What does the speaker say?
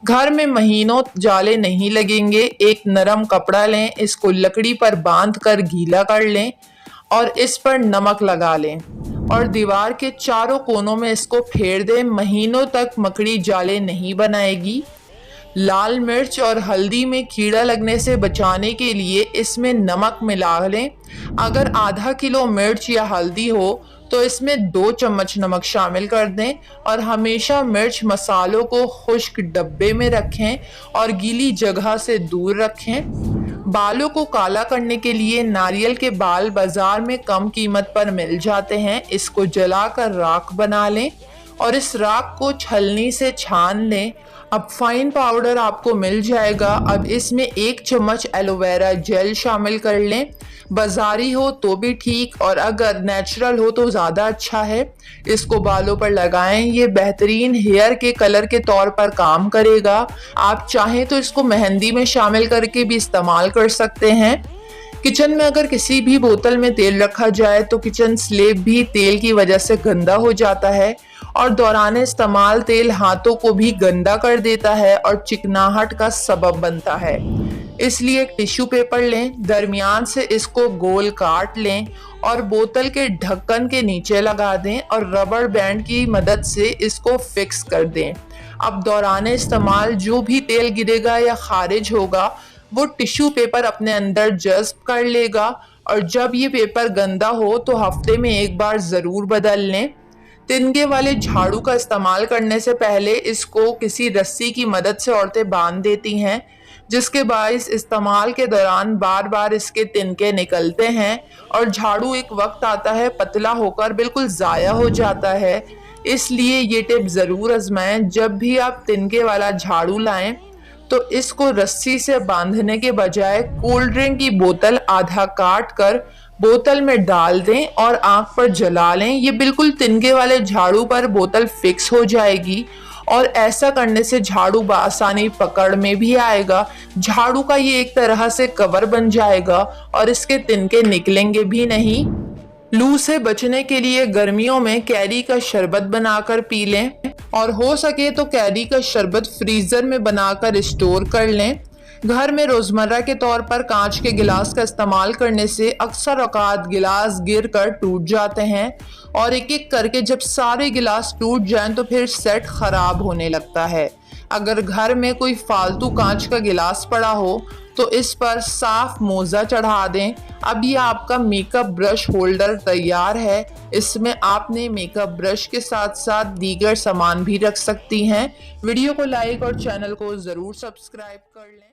घर में महीनों जाले नहीं लगेंगे। एक नरम कपड़ा लें, इसको लकड़ी पर बांध कर गीला कर लें और इस पर नमक लगा लें और दीवार के चारों कोनों में इसको फेर दें। महीनों तक मकड़ी जाले नहीं बनाएगी। लाल मिर्च और हल्दी में कीड़ा लगने से बचाने के लिए इसमें नमक मिला लें। अगर आधा किलो मिर्च या हल्दी हो तो इसमें 2 चम्मच नमक शामिल कर दें और हमेशा मिर्च मसालों को खुश्क डब्बे में रखें और गीली जगह से दूर रखें। बालों को काला करने के लिए नारियल के बाल बाजार में कम कीमत पर मिल जाते हैं। इसको जलाकर राख बना लें और इस राख को छलनी से छान लें। अब फाइन पाउडर आपको मिल जाएगा। अब इसमें 1 चम्मच एलोवेरा जेल शामिल कर लें। बाजारी हो तो भी ठीक और अगर नेचुरल हो तो ज़्यादा अच्छा है। इसको बालों पर लगाएं। ये बेहतरीन हेयर के कलर के तौर पर काम करेगा। आप चाहें तो इसको मेहंदी में शामिल करके भी इस्तेमाल कर सकते हैं। किचन में अगर किसी भी बोतल में तेल रखा जाए तो किचन स्लेब भी तेल की वजह से गंदा हो जाता है और दौरान इस्तेमाल तेल हाथों को भी गंदा कर देता है और चिकनाहट का सबब बनता है। इसलिए एक टिश्यू पेपर लें, दरमियान से इसको गोल काट लें और बोतल के ढक्कन के नीचे लगा दें और रबर बैंड की मदद से इसको फिक्स कर दें। अब दौरान इस्तेमाल जो भी तेल गिरेगा या खारिज होगा वो टिश्यू पेपर अपने अंदर जज्ब कर लेगा और जब ये पेपर गंदा हो तो हफ्ते में 1 बार ज़रूर बदल लें। तिनके वाले झाड़ू का इस्तेमाल करने से पहले इसको किसी रस्सी की मदद से औरतें बांध देती हैं, जिसके बाइस इस्तेमाल के दौरान बार बार इसके तिनके निकलते हैं और झाड़ू एक वक्त आता है पतला होकर बिल्कुल ज़ाया हो जाता है। इसलिए ये टिप ज़रूर आजमाएं। जब भी आप तिनके वाला झाड़ू लाएं तो इसको रस्सी से बांधने के बजाय कोल्ड ड्रिंक की बोतल आधा काट कर बोतल में डाल दें और आंख पर जला लें। ये बिल्कुल तिनके वाले झाड़ू पर बोतल फिक्स हो जाएगी और ऐसा करने से झाड़ू बआसानी पकड़ में भी आएगा। झाड़ू का ये एक तरह से कवर बन जाएगा और इसके तिनके निकलेंगे भी नहीं। लू से बचने के लिए गर्मियों में कैरी का शरबत बनाकर पी लें और हो सके तो कैरी का शरबत फ्रीजर में बनाकर स्टोर कर लें। घर में रोजमर्रा के तौर पर कांच के गिलास का इस्तेमाल करने से अक्सर औकात गिलास गिर कर टूट जाते हैं और एक एक करके जब सारे गिलास टूट जाएं तो फिर सेट खराब होने लगता है। अगर घर में कोई फालतू कांच का गिलास पड़ा हो तो इस पर साफ मोजा चढ़ा दें। अब ये आपका मेकअप ब्रश होल्डर तैयार है। इसमें आपने मेकअप ब्रश के साथ साथ दीगर सामान भी रख सकती हैं। वीडियो को लाइक और चैनल को ज़रूर सब्सक्राइब कर लें।